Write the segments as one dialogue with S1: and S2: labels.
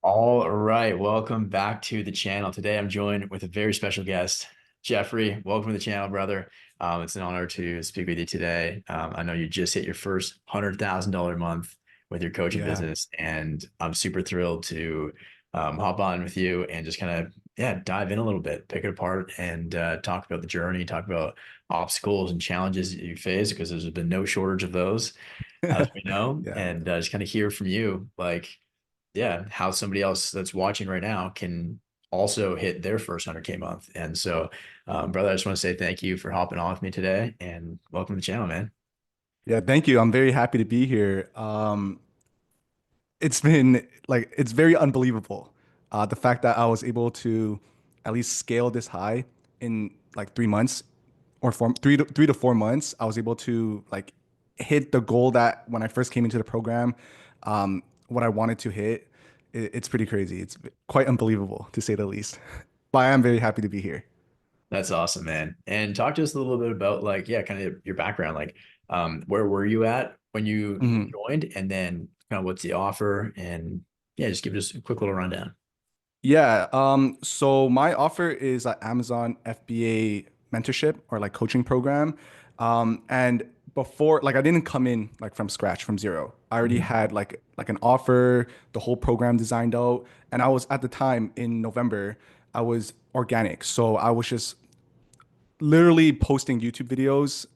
S1: All right, welcome back to the channel. Today I'm joined with a very special guest, Jeffrey. Welcome to the channel, brother. It's an honor to speak with you today. I know you just hit your first $100,000 month with your coaching
S2: Yeah.
S1: business, and I'm super thrilled to hop on with you and just kind of dive in a little bit, pick it apart, and talk about the journey, talk about obstacles and challenges that you face because there's been no shortage of those, as we know,
S2: Yeah.
S1: and just kind of hear from you, like how somebody else that's watching right now can also hit their first 100K month. And so, brother, I just want to say thank you for hopping on with me today and welcome to the channel, man.
S2: Yeah, thank you. I'm very happy to be here. It's been like it's very unbelievable. The fact that I was able to at least scale this high in like 3 months or 3 to 4 months, I was able to like hit the goal that when I first came into the program, what I wanted to hit. It's pretty crazy. It's quite unbelievable to say the least. But I am very happy to be here.
S1: That's awesome, man. And talk to us a little bit about like, kind of your background. Like, where were you at when you
S2: Mhm.
S1: joined? And then kind of what's the offer? And just give us a quick little rundown.
S2: Yeah. So my offer is an Amazon FBA mentorship or like coaching program. And before, like I didn't come in like from scratch, from zero. I already
S1: Mhm.
S2: had like an offer, the whole program designed out. And I was at the time in November, I was organic. So I was just literally posting YouTube videos.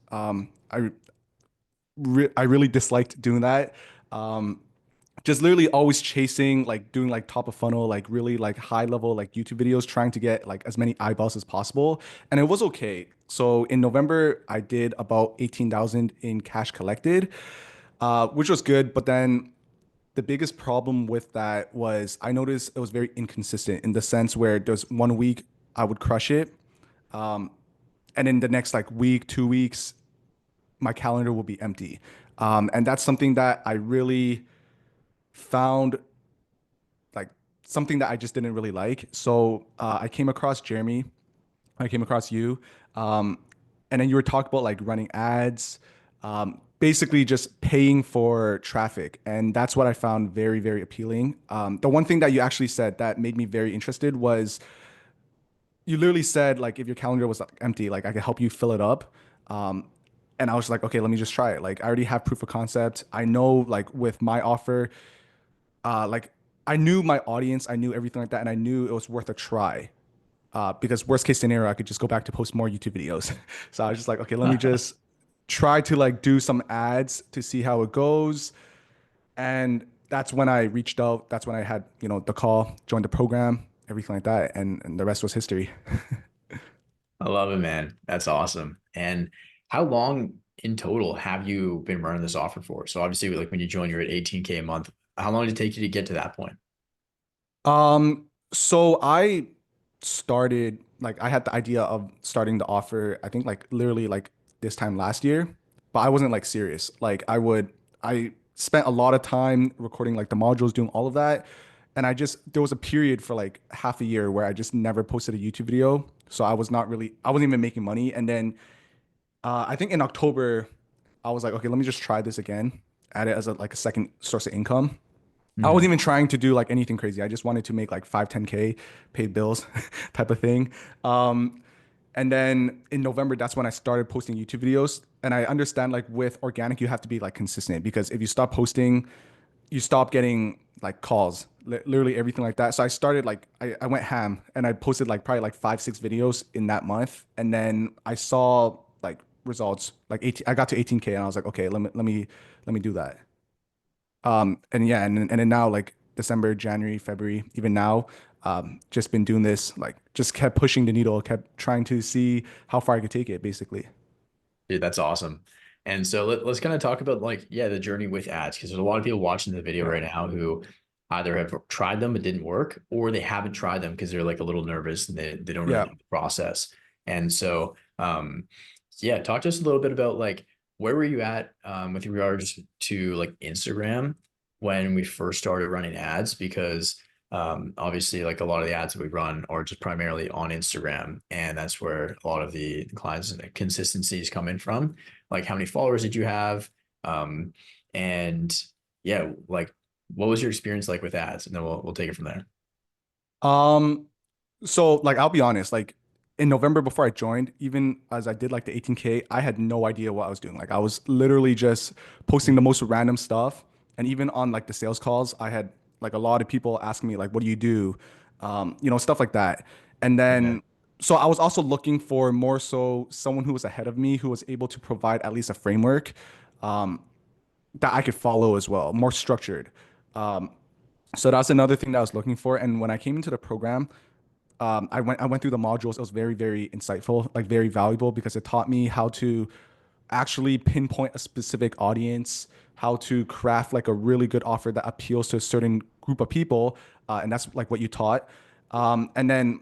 S2: I really disliked doing that. Um, just literally always chasing, like doing like top of funnel, like really like high level like YouTube videos, trying to get like as many eyeballs as possible. And it was okay. So in November, I did about 18,000 in cash collected, which was good. But then the biggest problem with that was I noticed it was very inconsistent in the sense where there's one week I would crush it. And in the next like week, 2 weeks, my calendar will be empty. And that's something that I really found like something that I just didn't really like. So I came across Jeremy, I came across you, um, and then you were talking about like running ads, basically just paying for traffic, and that's what I found very, very appealing. The one thing that you actually said that made me very interested was you literally said like if your calendar was like, empty, like I could help you fill it up. Um, and I was like, okay, let me just try it. Like I already have proof of concept. I know like with my offer, like I knew my audience, I knew everything like that, and I knew it was worth a try. Because worst case scenario, I could just go back to post more YouTube videos. So I was just like, okay, let me just try to like do some ads to see how it goes. And that's when I reached out. That's when I had, the call, joined the program, everything like that. And the rest was history.
S1: I love it, man. That's awesome. And how long in total have you been running this offer for? So obviously, like when you joined, you're at 18K a month. How long did it take you to get to that point?
S2: So I started like I had the idea of starting the offer, I think like literally like this time last year, but I wasn't like serious. I spent a lot of time recording like the modules, doing all of that. And there was a period for like half a year where I just never posted a YouTube video. So I wasn't even making money. And then I think in October, I was like, okay, let me just try this again, add it as like a second source of income. I wasn't
S1: Mhm.
S2: even trying to do like anything crazy. I just wanted to make like 5, 10K, pay bills type of thing. And then in November, that's when I started posting YouTube videos. And I understand like with organic, you have to be like consistent because if you stop posting, you stop getting like calls, literally everything like that. So I started like, I went ham and I posted like probably like 5, 6 videos in that month. And then I saw like results, like 18, I got to 18K and I was like, okay, let me do that. And yeah, and then now like December, January, February, even now, just been doing this, like just kept pushing the needle, kept trying to see how far I could take it, basically.
S1: Dude, that's awesome. And so let's kind of talk about like, the journey with ads, because there's a lot of people watching the video
S2: Yeah.
S1: right now who either have tried them but didn't work, or they haven't tried them because they're like a little nervous and they don't really
S2: Yeah.
S1: know the process. And so, talk to us a little bit about like where were you at with regards to like Instagram when we first started running ads? Because obviously like a lot of the ads that we run are just primarily on Instagram, and that's where a lot of the clients and the consistencies come in from. Like how many followers did you have? um and like what was your experience like with ads? And then we'll take it from there.
S2: Um, so like I'll be honest, like in November before I joined, even as I did like the 18K, I had no idea what I was doing. Like I was literally just posting the most random stuff. And even on like the sales calls, I had like a lot of people asking me like, what do you do? Stuff like that. And
S1: Okay.
S2: then so I was also looking for more so someone who was ahead of me who was able to provide at least a framework um, that I could follow as well, more structured. Um, so that's another thing that I was looking for. And when I came into the program, I went through the modules. It was very, very insightful, like very valuable because it taught me how to actually pinpoint a specific audience, how to craft like a really good offer that appeals to a certain group of people, and that's like what you taught. And then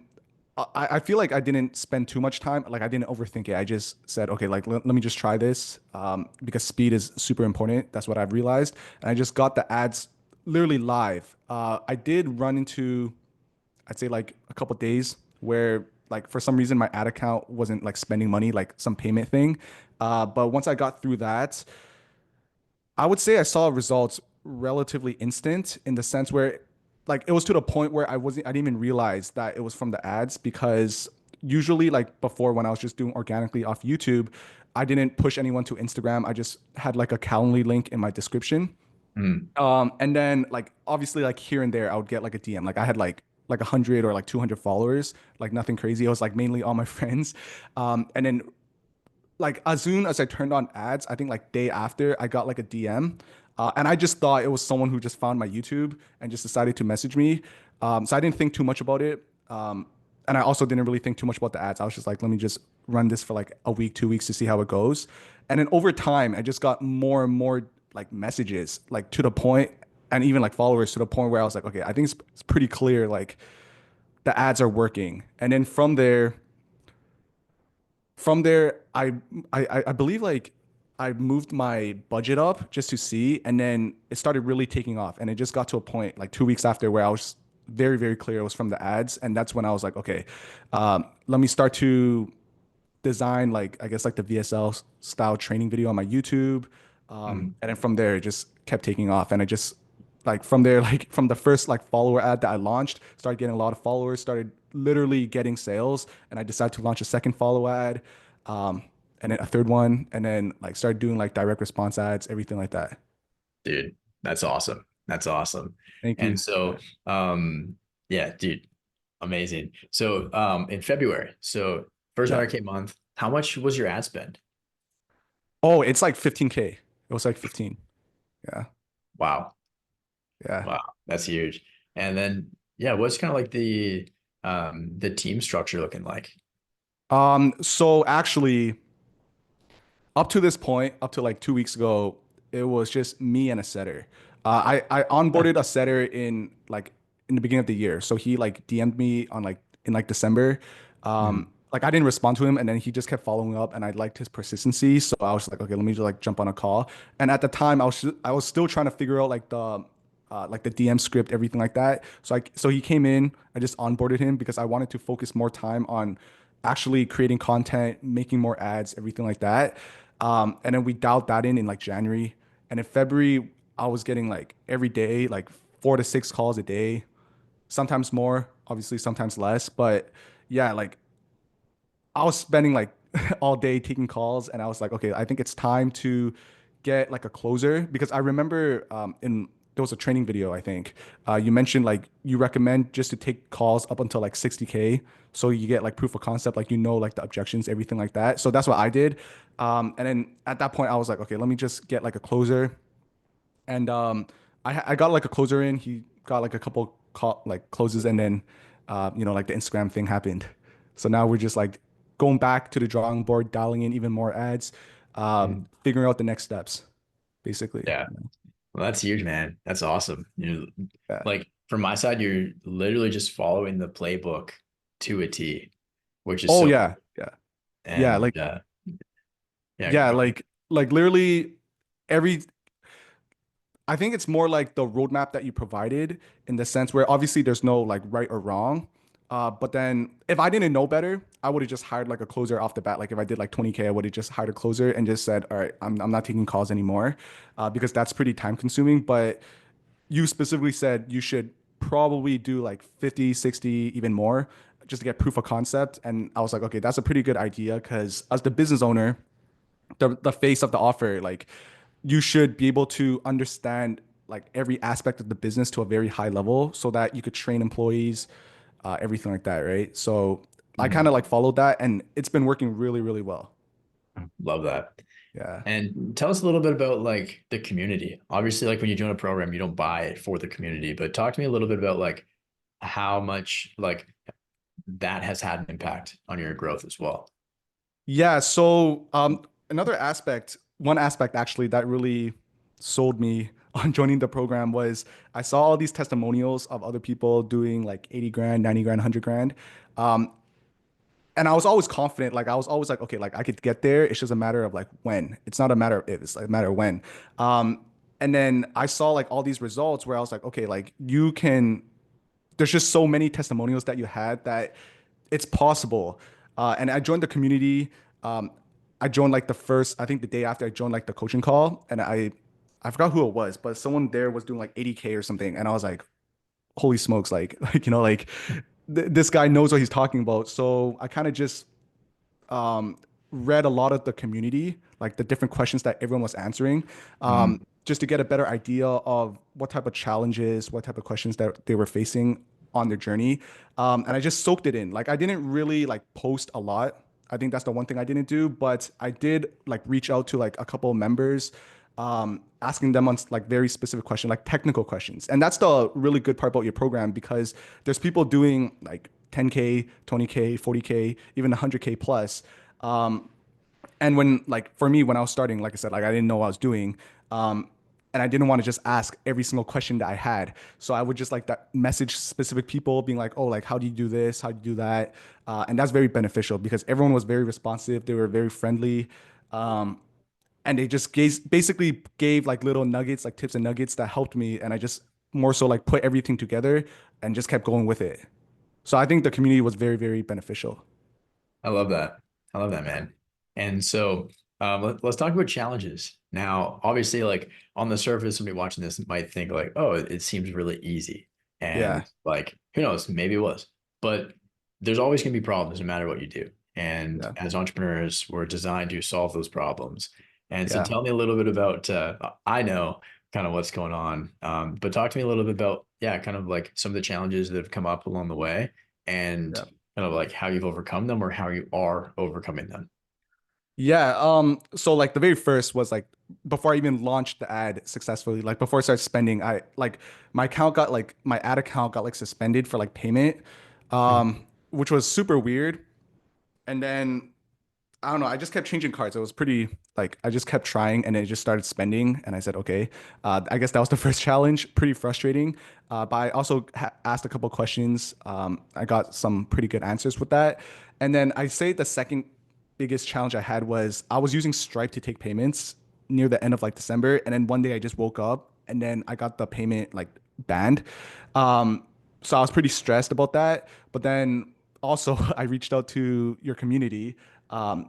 S2: I feel like I didn't spend too much time. Like I didn't overthink it. I just said, okay, like let me just try this because speed is super important. That's what I've realized. And I just got the ads literally live. I did run into I'd say like a couple days where like for some reason my ad account wasn't like spending money, like some payment thing. But once I got through that, I would say I saw results relatively instant in the sense where like it was to the point where I didn't even realize that it was from the ads because usually like before when I was just doing organically off YouTube, I didn't push anyone to Instagram. I just had like a Calendly link in my description.
S1: Mm,
S2: And then like obviously like here and there I would get like a DM. Like I had like 100 or like 200 followers, like nothing crazy. It was like mainly all my friends. And then like as soon as I turned on ads, I think like day after I got like a DM. And I just thought it was someone who just found my YouTube and just decided to message me. So I didn't think too much about it. And I also didn't really think too much about the ads. I was just like, let me just run this for like a week, 2 weeks to see how it goes. And then over time, I just got more and more like messages, like to the point, and even like followers to the point where I was like, okay, I think it's pretty clear, like the ads are working. And then from there, I believe like I moved my budget up just to see, and then it started really taking off. And it just got to a point like 2 weeks after where I was very, very clear it was from the ads. And that's when I was like, okay, let me start to design like I guess like the VSL style training video on my YouTube.
S1: mm,
S2: And then from there it just kept taking off. And I just like from there, like from the first like follower ad that I launched, started getting a lot of followers, started literally getting sales, and I decided to launch a second follow ad, um, and then a third one, and then like started doing like direct response ads, everything like that.
S1: dude, that's awesome. That's awesome.
S2: Thank
S1: And
S2: you.
S1: so, yeah, dude, amazing. So, in February, so first
S2: Yeah.
S1: 100K month, how much was your ad spend?
S2: Oh, it's like 15K. It was like 15. Yeah.
S1: Wow.
S2: Yeah.
S1: Wow. That's huge. And then, yeah, what's kind of like the team structure looking like?
S2: So actually, up to this point, up to like 2 weeks ago, it was just me and a setter. I onboarded a setter in the beginning of the year. So he like DM'd me on like in like December.
S1: Mm,
S2: Like I didn't respond to him, and then he just kept following up, and I liked his persistency. So I was like, okay, let me just like jump on a call. And at the time, I was still trying to figure out like the DM script, everything like that. So he came in. I just onboarded him because I wanted to focus more time on actually creating content, making more ads, everything like that. And then we dialed that in like January. And in February, I was getting like every day, like 4 to 6 calls a day, sometimes more, obviously, sometimes less. But yeah, like I was spending like all day taking calls, and I was like, okay, I think it's time to get like a closer because I remember in there was a training video, I think you mentioned like you recommend just to take calls up until like 60K, so you get like proof of concept, like like the objections, everything like that. So that's what I did, and then at that point I was like, okay, let me just get like a closer, and I got like a closer in. He got like a couple like closes, and then like the Instagram thing happened. So now we're just like going back to the drawing board, dialing in even more ads,
S1: mm.
S2: figuring out the next steps, basically.
S1: Yeah. Well, that's huge, man. That's awesome. You
S2: Yeah.
S1: like from my side, you're literally just following the playbook to a T, which is
S2: Oh
S1: so,
S2: yeah, yeah, yeah.
S1: and yeah,
S2: Yeah, like literally every I think it's more like the roadmap that you provided in the sense where obviously there's no like right or wrong. But then if I didn't know better, I would have just hired like a closer off the bat. Like if I did like 20K, I would have just hired a closer and just said, all right, I'm not taking calls anymore, because that's pretty time consuming. But you specifically said you should probably do like 50, 60, even more just to get proof of concept. And I was like, okay, that's a pretty good idea because as the business owner, the face of the offer, like you should be able to understand like every aspect of the business to a very high level so that you could train employees, everything like that, right? So I kind
S1: Mhm.
S2: of like followed that and it's been working really, really well.
S1: Love that.
S2: Yeah.
S1: And tell us a little bit about like the community. Obviously, like when you join a program, you don't buy it for the community, but talk to me a little bit about like how much like that has had an impact on your growth as well.
S2: Yeah, so another aspect, one aspect actually that really sold me on joining the program was I saw all these testimonials of other people doing like 80 grand, 90 grand, 100 grand. Um, and I was always confident, like I was always like, okay, like I could get there. It's just a matter of like when. It's not a matter of if, it's like a matter of when. Um, and then I saw like all these results where I was like, okay, like you can, there's just so many testimonials that you had that it's possible. And I joined the community. Um, I joined like the first, I think the day after I joined like the coaching call, and I forgot who it was, but someone there was doing like 80K or something, and I was like, holy smokes, like like like this guy knows what he's talking about. So I kind of just um, read a lot of the community, like the different questions that everyone was answering,
S1: Mhm.
S2: just to get a better idea of what type of challenges, what type of questions that they were facing on their journey. And I just soaked it in. Like I didn't really like post a lot. I think that's the one thing I didn't do, but I did like reach out to like a couple of members, asking them on like very specific questions, like technical questions. And that's the really good part about your program because there's people doing like 10K, 20K, 40K, even 100K plus. Um, and when like for me, when I was starting, like I said, like I didn't know what I was doing. Um, and I didn't want to just ask every single question that I had. So I would just like that message specific people being like, oh, like, how do you do this? How do you do that? And that's very beneficial because everyone was very responsive. They were very friendly. Um, and they just basically gave like little nuggets, like tips and nuggets that helped me. And I just more so like put everything together and just kept going with it. So I think the community was very, very beneficial.
S1: I love that. I love that, man. And so let's talk about challenges. Now, obviously, like on the surface, somebody watching this might think like, oh, it seems really easy.
S2: Yeah.
S1: And like, who knows, maybe it was. But there's always going to be problems no matter what you do. And
S2: Yeah.
S1: as entrepreneurs, we're designed to solve those problems. And so
S2: Yeah.
S1: tell me a little bit about, I know kind of what's going on, but talk to me a little bit about, yeah, kind of like some of the challenges that have come up along the way and
S2: Yeah.
S1: kind of like how you've overcome them or how you are overcoming them.
S2: Yeah. So like the very first was like before I even launched the ad successfully, like before I started spending, I like my account got like my ad account got like suspended for like payment,
S1: Mhm.
S2: which was super weird. And then I don't know. I just kept changing cards. It was pretty like I just kept trying, and it just started spending. And I said, okay. I guess that was the first challenge. Pretty frustrating. But I also asked a couple questions. I got some pretty good answers with that. And then I say the second biggest challenge I had was I was using Stripe to take payments near the end of like December, and then one day I just woke up, and then I got the payment like banned. Um, so I was pretty stressed about that. But then also I reached out to your community,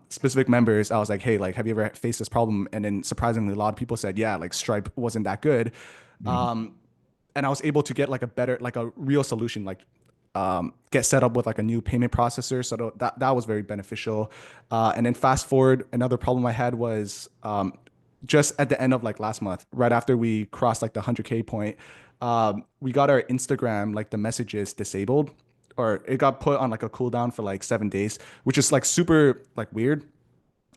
S2: specific members. I was like, hey, like, have you ever faced this problem? And then surprisingly, a lot of people said, yeah, like Stripe wasn't that good.
S1: Mhm.
S2: Um, and I was able to get like a better, like a real solution, like get set up with like a new payment processor. So that was very beneficial. And then fast forward, another problem I had was just at the end of like last month, right after we crossed like the 100K point, we got our Instagram, like the messages disabled, or it got put on like a cooldown for like 7 days, which is like super like weird.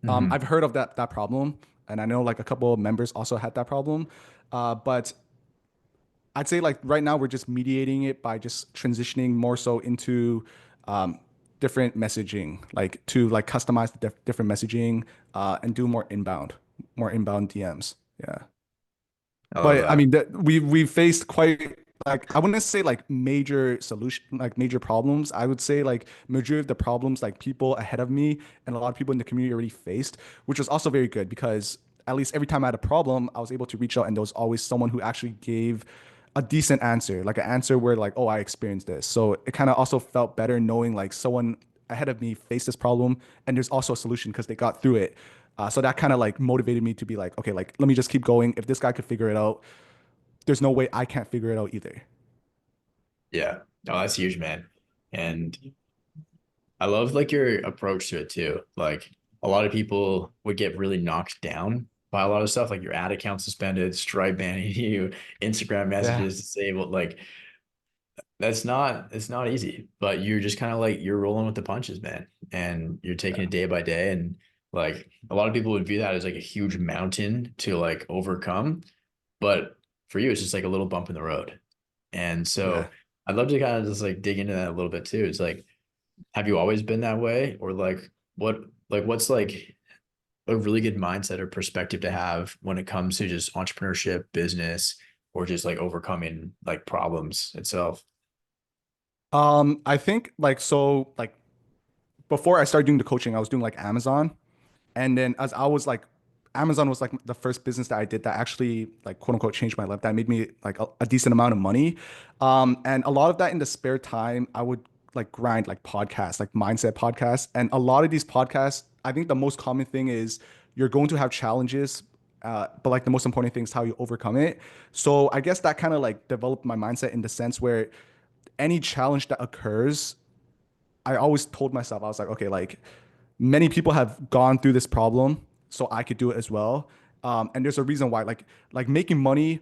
S1: Mhm.
S2: I've heard of that problem, and I know like a couple of members also had that problem. But I'd say like right now we're just mediating it by just transitioning more so into um, different messaging, like to like customize the different messaging and do more inbound DMs. Yeah.
S1: I love
S2: But I
S1: that.
S2: mean, we faced quite like I wouldn't say like major solution like major problems. I would say like majority of the problems like people ahead of me and a lot of people in the community already faced, which was also very good because at least every time I had a problem, I was able to reach out and there was always someone who actually gave a decent answer, like an answer where like, oh, I experienced this. So it kind of also felt better knowing like someone ahead of me faced this problem and there's also a solution because they got through it. So that kind of like motivated me to be like, okay, like let me just keep going. If this guy could figure it out, there's no way I can't figure it out either.
S1: Yeah. Oh, that's huge, man. And I love like your approach to it too. Like a lot of people would get really knocked down by a lot of stuff, like your ad account suspended, Stripe banning you, Instagram
S2: Yeah.
S1: messages disabled. Like it's not easy, but you're just kind of like you're rolling with the punches, man. And you're taking it day by day. And like a lot of people would view that as like a huge mountain to like overcome. But for you, it's just like a little bump in the road. And
S2: Yeah.
S1: so I'd love to kind of just like dig into that a little bit too. It's like, have you always been that way? Or what what's like a really good mindset or perspective to have when it comes to just entrepreneurship, business, or just like overcoming like problems itself?
S2: I think like so like before I started doing the coaching, I was doing like Amazon. And then as I was like, Amazon was like the first business that I did that actually like quote unquote changed my life. That made me like a decent amount of money. And a lot of that in the spare time, I would like grind like podcasts, like mindset podcasts. And a lot of these podcasts, I think the most common thing is you're going to have challenges. But like the most important thing is how you overcome it. So I guess that kind of like developed my mindset in the sense where any challenge that occurs, I always told myself, I was like, okay, like many people have gone through this problem, so I could do it as well. And there's a reason why, like making money,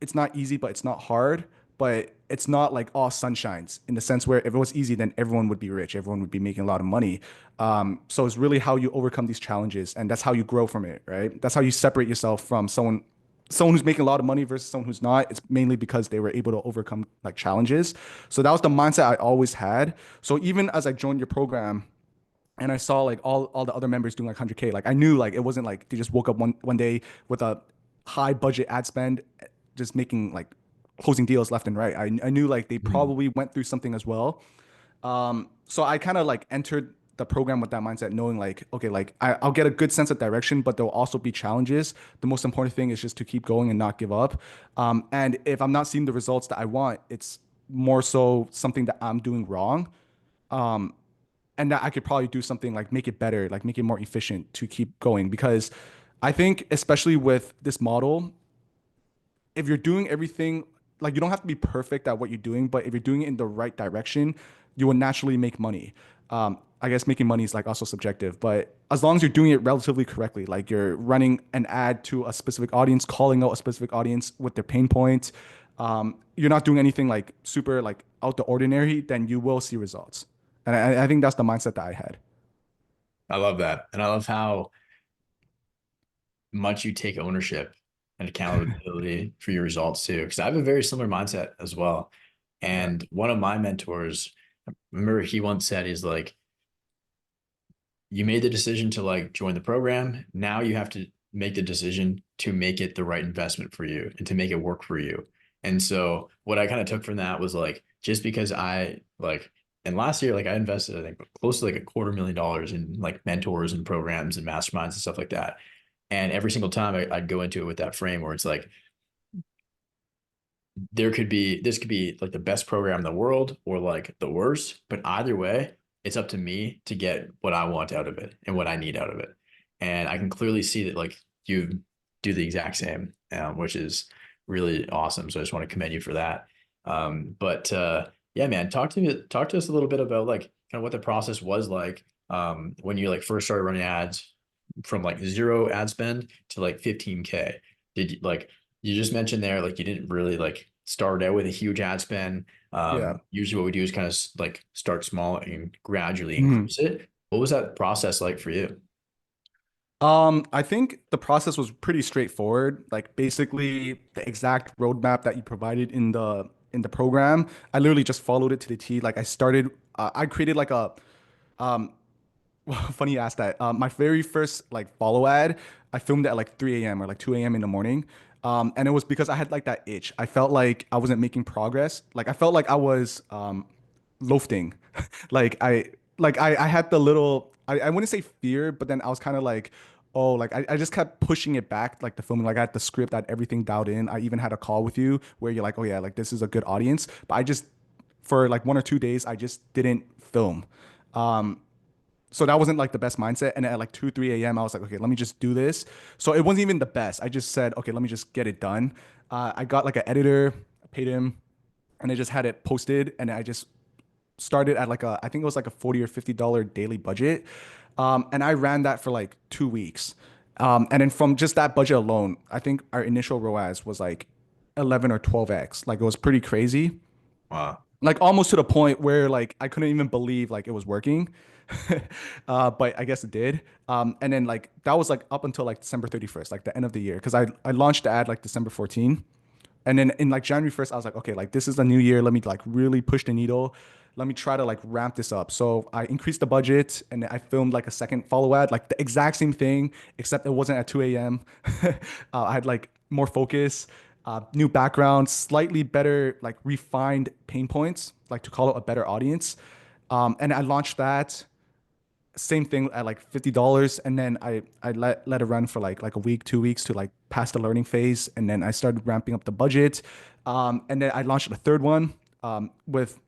S2: it's not easy, but it's not hard. But it's not like all sunshines in the sense where if it was easy, then everyone would be rich, everyone would be making a lot of money. So it's really how you overcome these challenges, and that's how you grow from it, right? That's how you separate yourself from someone who's making a lot of money versus someone who's not. It's mainly because they were able to overcome like challenges. So that was the mindset I always had. So even as I joined your program and I saw like all the other members doing like 100K, like I knew like it wasn't like they just woke up one day with a high budget ad spend, just making like closing deals left and right. I knew like they
S1: Mhm.
S2: probably went through something as well. So I kind of like entered the program with that mindset, knowing like, okay, like I'll get a good sense of direction, but there'll also be challenges. The most important thing is just to keep going and not give up. And if I'm not seeing the results that I want, it's more so something that I'm doing wrong. And that I could probably do something like make it better, like make it more efficient to keep going. Because I think, especially with this model, if you're doing everything, like you don't have to be perfect at what you're doing, but if you're doing it in the right direction, you will naturally make money. I guess making money is like also subjective, but as long as you're doing it relatively correctly, like you're running an ad to a specific audience, calling out a specific audience with their pain points, you're not doing anything like super like out the ordinary, then you will see results. And I think that's the mindset that I had.
S1: I love that. And I love how much you take ownership and accountability for your results too. Because I have a very similar mindset as well.
S2: Yeah.
S1: And one of my mentors, I remember he once said, he's like, you made the decision to like join the program. Now you have to make the decision to make it the right investment for you and to make it work for you. And so what I kind of took from that was like, just because I like, and last year, like I invested, I think close to like $250,000 in like mentors and programs and masterminds and stuff like that. And every single time I'd go into it with that frame where it's like, this could be like the best program in the world or like the worst, but either way, it's up to me to get what I want out of it and what I need out of it. And I can clearly see that like you do the exact same, which is really awesome. So I just want to commend you for that. But yeah, man, talk to us a little bit about like kind of what the process was like when you like first started running ads from like zero ad spend to like 15K. Did you like you just mentioned there, like you didn't really like start out with a huge ad spend.
S2: Yeah.
S1: Usually what we do is kind of like start small and gradually
S2: Mhm.
S1: increase it. What was that process like for you?
S2: I think the process was pretty straightforward. Like basically the exact roadmap that you provided in the program, I literally just followed it to the T. Like I created like a um funny you asked that. My very first like follow ad, I filmed it at like 3 a.m. or like 2 a.m. in the morning. And it was because I had like that itch. I felt like I wasn't making progress. Like I felt like I was loafing. like I had the little I wouldn't say fear, but then I was kind of like, oh, like I just kept pushing it back, like the filming. Like I had the script, I had everything dialed in. I even had a call with you where you're like, oh yeah, like this is a good audience. But I just for like 1 or 2 days, I just didn't film. Um, so that wasn't like the best mindset. And at like 2, 3 a.m., I was like, okay, let me just do this. So it wasn't even the best. I just said, okay, let me just get it done. I got like an editor, I paid him, and I just had it posted, and I just started at like a, I think it was like a 40 or $50 daily budget. And I ran that for like 2 weeks. And then from just that budget alone, I think our initial ROAS was like 11 or 12x. Like it was pretty crazy.
S1: Wow.
S2: Like almost to the point where like I couldn't even believe like it was working. But I guess it did. And then like that was like up until like December 31st, like the end of the year. Cause I launched the ad like December 14th. And then in like January 1st, I was like, okay, like this is the new year. Let me like really push the needle. Let me try to like ramp this up. So I increased the budget and I filmed like a second follow ad, like the exact same thing, except it wasn't at 2 a.m. I had like more focus, new background, slightly better, like refined pain points, like to call it a better audience. And I launched that same thing at like $50, and then I let it run for like a week, 2 weeks to like pass the learning phase, and then I started ramping up the budget, and then I launched the third one with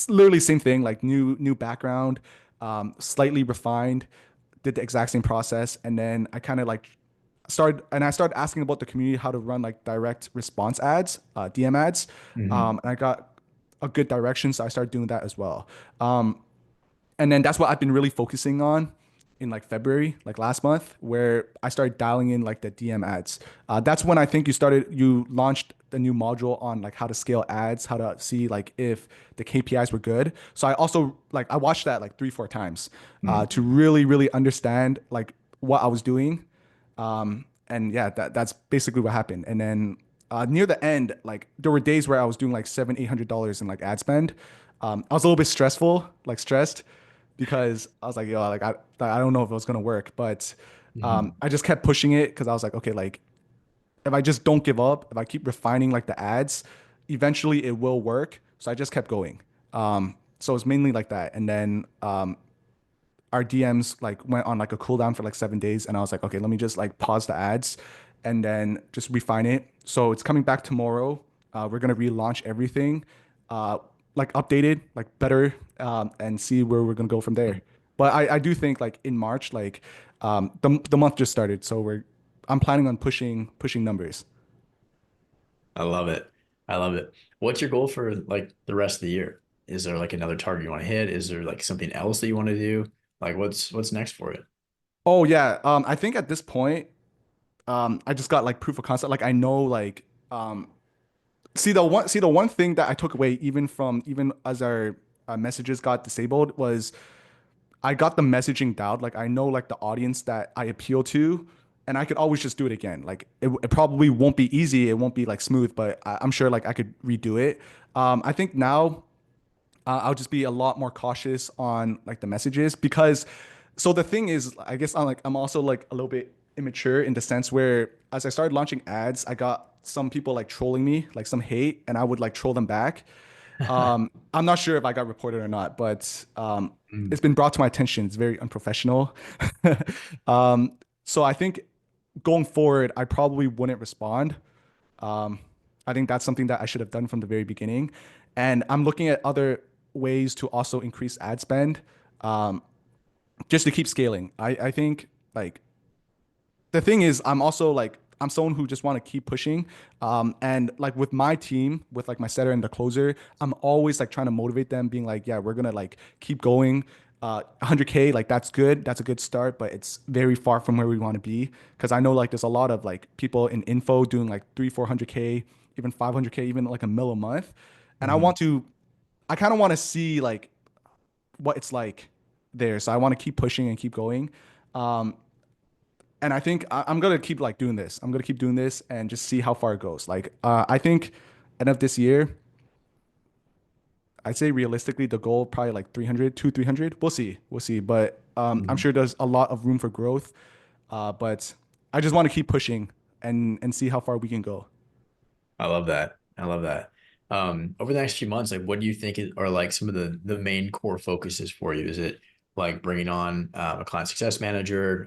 S2: literally same thing, like new background, slightly refined, did the exact same process, and then I kind of like I started asking about the community how to run like direct response ads, DM ads,
S1: Hmm.
S2: and I got a good direction, so I started doing that as well. And then that's what I've been really focusing on in like February, like last month, where I started dialing in like the DM ads. That's when I think you launched the new module on like how to scale ads, how to see like if the KPIs were good. So I also like I watched that like 3, 4 times to really understand like what I was doing. And yeah, that's basically what happened. And then near the end, like there were days where I was doing like $700, $800 in like ad spend. I was a little bit stressed because I was like, yo, like I don't know if it was gonna work, but
S1: Hmm.
S2: I just kept pushing it because I was like, okay, like if I just don't give up, if I keep refining like the ads, eventually it will work. So I just kept going. So it's mainly like that, and then our DMs like went on like a cooldown for like 7 days, and I was like, okay, let me just like pause the ads and then just refine it. So it's coming back tomorrow. We're gonna relaunch everything, uh, like updated, like better, and see where we're gonna go from there. But I do think like in March, like the month just started, so I'm planning on pushing numbers.
S1: I love it. I love it. What's your goal for like the rest of the year? Is there like another target you want to hit? Is there like something else that you want to do? Like what's next for it?
S2: Oh yeah, I think at this point, I just got like proof of concept. Like I know like see the one thing that I took away even as our messages got disabled was I got the messaging down. Like I know like the audience that I appeal to, and I could always just do it again. Like it probably won't be easy. It won't be like smooth, but I'm sure like I could redo it. I think now I'll just be a lot more cautious on like the messages because so the thing is, I guess I'm also like a little bit immature in the sense where as I started launching ads, I got some people like trolling me, like some hate, and I would like troll them back. I'm not sure if I got reported or not, but
S1: Mm.
S2: it's been brought to my attention. It's very unprofessional. So I think going forward, I probably wouldn't respond. Um, I think that's something that I should have done from the very beginning. And I'm looking at other ways to also increase ad spend, um, just to keep scaling. I think like the thing is I'm also like I'm someone who just want to keep pushing, and like with my team with like my setter and the closer, I'm always like trying to motivate them being like, yeah, we're gonna like keep going. 100K, like that's good, that's a good start, but it's very far from where we want to be because I know like there's a lot of like people in info doing like 300, 400K, even 500K, even like a mil a month, and
S1: Mhm.
S2: I kind of want to see like what it's like there, so I want to keep pushing and keep going. Um, and I think I'm gonna keep like doing this. I'm gonna keep doing this and just see how far it goes. Like I think end of this year, I'd say realistically the goal probably like 300, 300. We'll see, we'll see. But I'm
S1: Mhm.
S2: sure there's a lot of room for growth. But I just want to keep pushing and see how far we can go.
S1: I love that. I love that. Over the next few months, like what do you think are like some of the main core focuses for you? Is it like bringing on a client success manager,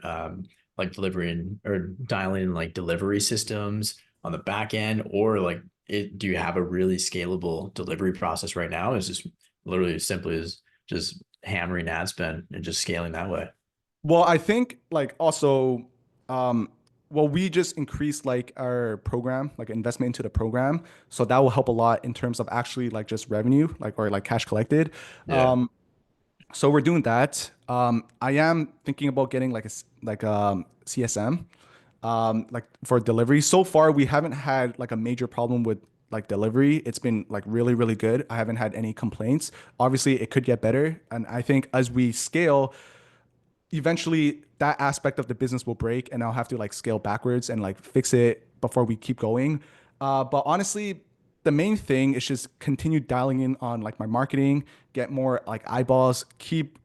S1: like delivering or dialing in like delivery systems on the back end, or like do you have a really scalable delivery process right now? Is just literally as simply as just hammering ad spend and just scaling that way?
S2: Well, I think like also. Well, we just increased like our program, like investment into the program. So that will help a lot in terms of actually like just revenue, like or like cash collected.
S1: Yeah.
S2: Um, so we're doing that. I am thinking about getting like CSM, like for delivery. So far, we haven't had like a major problem with like delivery. It's been like really, really good. I haven't had any complaints. Obviously, it could get better, and I think as we scale, eventually that aspect of the business will break and I'll have to like scale backwards and like fix it before we keep going. But honestly, the main thing is just continue dialing in on like my marketing, get more like eyeballs, keep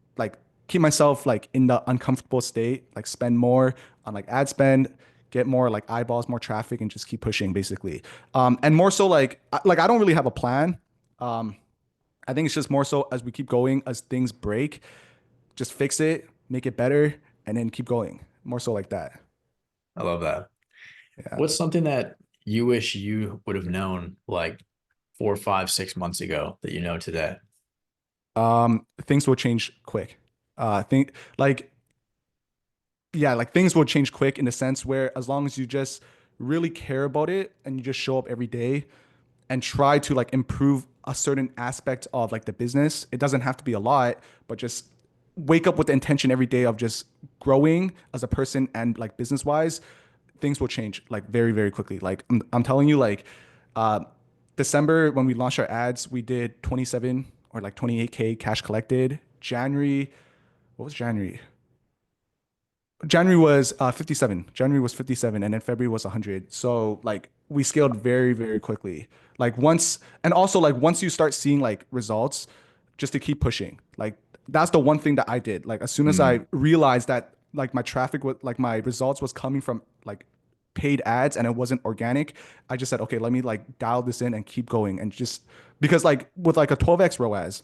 S2: myself like in the uncomfortable state, like spend more on like ad spend, get more like eyeballs, more traffic, and just keep pushing basically. And more so like I don't really have a plan. Um, I think it's just more so as we keep going, as things break, just fix it, make it better, and then keep going. More so like that.
S1: I love that.
S2: Yeah.
S1: What's something that you wish you would have known like 4, 5, 6 months ago that you know today?
S2: Things will change quick. Think like yeah, like things will change quick in the sense where as long as you just really care about it and you just show up every day and try to like improve a certain aspect of like the business. It doesn't have to be a lot, but just wake up with the intention every day of just growing as a person and like business wise, things will change like very, very quickly. Like I'm telling you, like uh December when we launched our ads, we did 27 or like 28K cash collected. January, what was January? January was 57. January was 57 and then February was 100. So like we scaled very, very quickly. Like once and also like once you start seeing like results, just to keep pushing. Like that's the one thing that I did. Like as soon as I
S1: Mm,
S2: realized that like my traffic was like my results was coming from like paid ads and it wasn't organic, I just said, okay, let me like dial this in and keep going and just because like with like a 12x ROAS,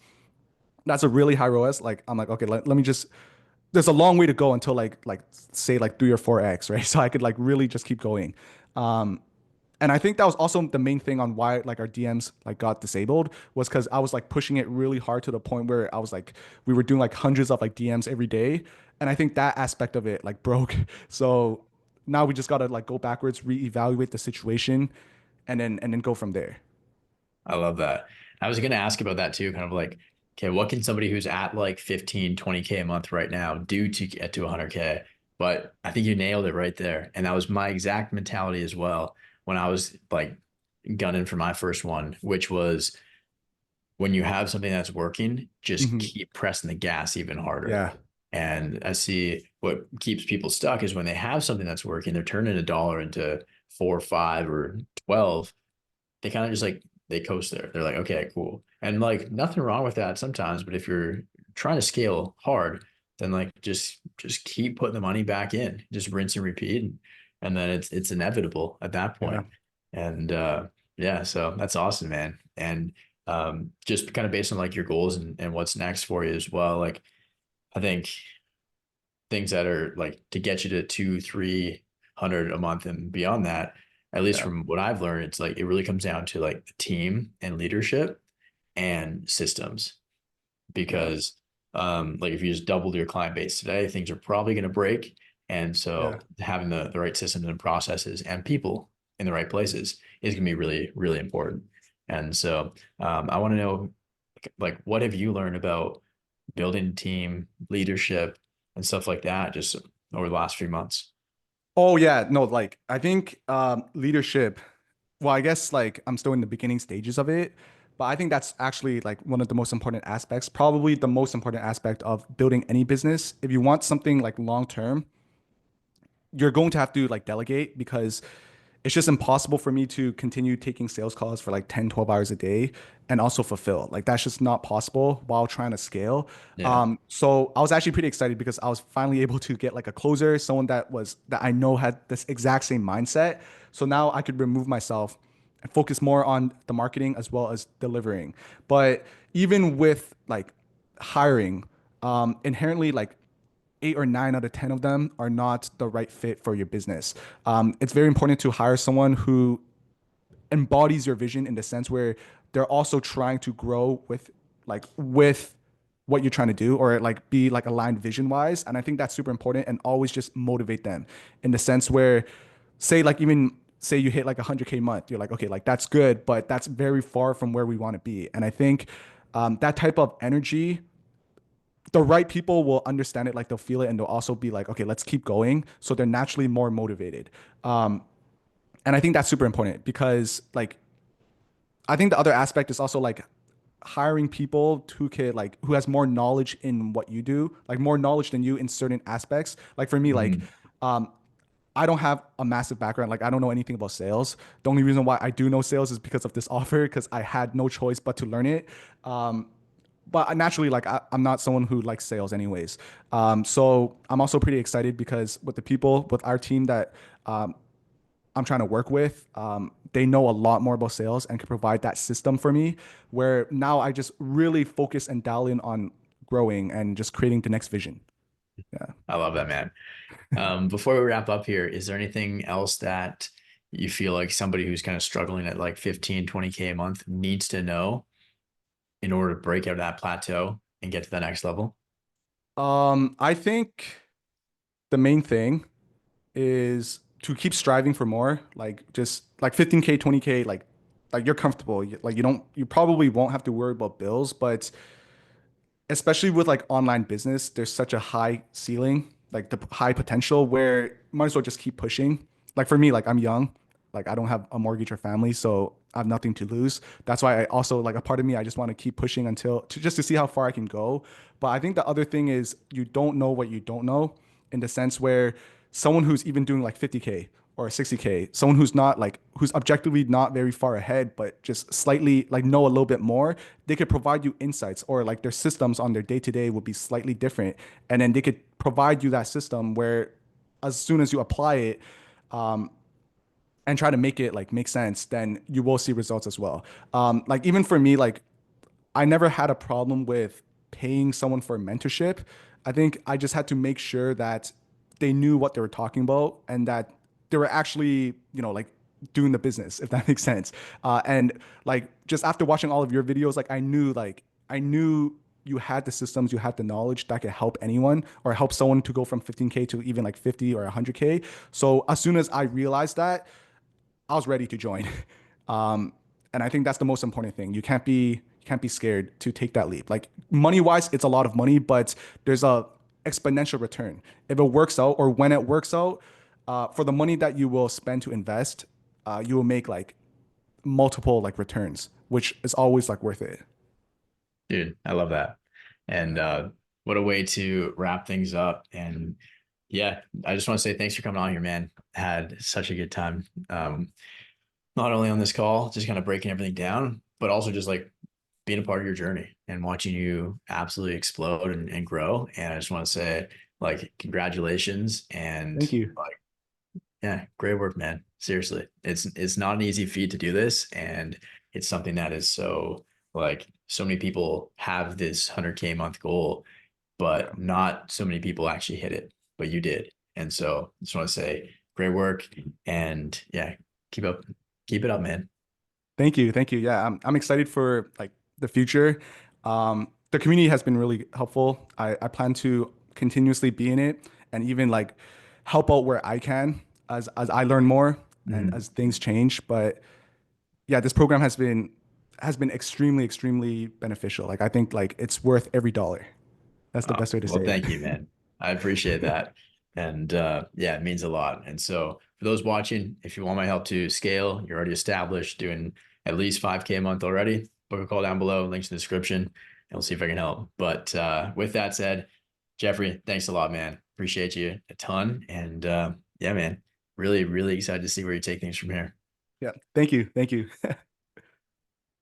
S2: that's a really high ROAS. Like I'm like, okay, let me just there's a long way to go until like say like 3 or 4x, right? So I could like really just keep going. Um, and I think that was also the main thing on why like our DMs like got disabled was because I was like pushing it really hard to the point where I was like we were doing like hundreds of like DMs every day, and I think that aspect of it like broke. So now we just gotta like go backwards, reevaluate the situation, and then go from there.
S1: I love that. I was going to ask about that too, kind of like, okay, what can somebody who's at like 15, 20K a month right now do to get to 100K? But I think you nailed it right there. And that was my exact mentality as well when I was like gunning for my first one, which was when you have something that's working, just
S2: Hmm.
S1: keep pressing the gas even harder.
S2: Yeah,
S1: And I see what keeps people stuck is when they have something that's working, they're turning a dollar into 4, 5, or 12. They kind of just like they coast there. They're like, okay, cool. And like nothing wrong with that sometimes, but if you're trying to scale hard, then like just keep putting the money back in. Just rinse and repeat. And then it's inevitable at that
S2: yeah,
S1: point. And yeah, so that's awesome, man. And just kind of based on like your goals and what's next for you as well. Like I think things that are like to get you to 2, 300 a month and beyond that, at least
S2: yeah,
S1: from what I've learned, it's like it really comes down to like the team and leadership and systems.
S2: yeah,
S1: Because like if you just doubled your client base today, things are probably going to break. And
S2: yeah,
S1: so having the right systems and processes and people in the right places is going to be really, really important. And so I want to know like what have you learned about building team leadership and stuff like that just over the last few months?
S2: Oh yeah, no, like I think leadership, well, I guess like I'm still in the beginning stages of it, but I think that's actually like one of the most important aspects, probably the most important aspect of building any business. If you want something like long term, you're going to have to like delegate because it's just impossible for me to continue taking sales calls for like 10, 12 hours a day and also fulfill. Like that's just not possible while trying to scale.
S1: Yeah.
S2: So I was actually pretty excited because I was finally able to get like a closer, someone that I know had this exact same mindset. So now I could remove myself and focus more on the marketing as well as delivering. But even with like hiring, inherently like 8 or 9 out of 10 of them are not the right fit for your business. It's very important to hire someone who embodies your vision in the sense where they're also trying to grow with what you're trying to do or like be like aligned vision wise. And I think that's super important and always just motivate them in the sense where say like even say you hit like 100K month, you're like, okay, like that's good, but that's very far from where we want to be. And I think that type of energy, the right people will understand it, like they'll feel it, and they'll also be like, okay, let's keep going. So they're naturally more motivated. Um, and I think that's super important because like I think the other aspect is also like hiring people who could like who has more knowledge in what you do, like more knowledge than you in certain aspects. Like for me, like
S1: Mhm.
S2: um, I don't have a massive background. Like I don't know anything about sales. The only reason why I do know sales is because of this offer, because I had no choice but to learn it. Um, but naturally, like I'm not someone who likes sales anyways. So I'm also pretty excited because with the people with our team that um, I'm trying to work with, they know a lot more about sales and can provide that system for me. Where now I just really focus and dial in on growing and just creating the next vision. Yeah.
S1: I love that, man. Before we wrap up here, is there anything else that you feel like somebody who's kind of struggling at like 15, 20K a month needs to know in order to break out of that plateau and get to the next level?
S2: I think the main thing is to keep striving for more. Like just like 15K, 20K, like you're comfortable. Like you probably won't have to worry about bills, but especially with like online business, there's such a high ceiling, like the high potential where might as well just keep pushing. Like for me, like I'm young, like I don't have a mortgage or family, so I have nothing to lose. That's why I also like a part of me, I just want to keep pushing until to just to see how far I can go. But I think the other thing is you don't know what you don't know in the sense where someone who's even doing like 50K or 60K, someone who's not like who's objectively not very far ahead, but just slightly like know a little bit more, they could provide you insights or like their systems on their day to day would be slightly different. And then they could provide you that system where as soon as you apply it, um, and try to make it like make sense, then you will see results as well. Like even for me, like I never had a problem with paying someone for mentorship. I think I just had to make sure that they knew what they were talking about and that they were actually, like doing the business, if that makes sense. And like just after watching all of your videos, like I knew you had the systems, you had the knowledge that could help anyone or help someone to go from 15K to even like 50 or 100K. So as soon as I realized that, I was ready to join. Um, and I think that's the most important thing. You can't be scared to take that leap. Like money wise, it's a lot of money, but there's a exponential return. If it works out or when it works out, for the money that you will spend to invest, you will make like multiple like returns, which is always like worth it.
S1: Dude, I love that. And what a way to wrap things up. And yeah, I just want to say thanks for coming on here, man. Had such a good time. Not only on this call, just kind of breaking everything down, but also just like being a part of your journey and watching you absolutely explode and grow. And I just want to say, like, congratulations and
S2: Thank you.
S1: like, yeah, great work, man. Seriously, it's not an easy feat to do this, and it's something that is so like so many people have this 100K month goal, but not so many people actually hit it, but you did. And so I just want to say, great work, and yeah, keep up, keep it up, man.
S2: Thank you. Thank you. Yeah, I'm excited for like the future. The community has been really helpful. I plan to continuously be in it and even like help out where I can as I learn more and
S1: Mhm.
S2: as things change. But yeah, this program has been extremely, extremely beneficial. Like I think like it's worth every dollar. That's the
S1: Oh,
S2: best way to
S1: well,
S2: say
S1: thank you,
S2: it.
S1: man. I appreciate that. And yeah, it means a lot. And so for those watching, if you want my help to scale, you're already established, doing at least 5K a month already, book a call down below, links in the description, and we'll see if I can help. But with that said, Jeffrey, thanks a lot, man. Appreciate you a ton. And yeah, man, really, really excited to see where you take things from here.
S2: Yeah. Thank you. Thank you.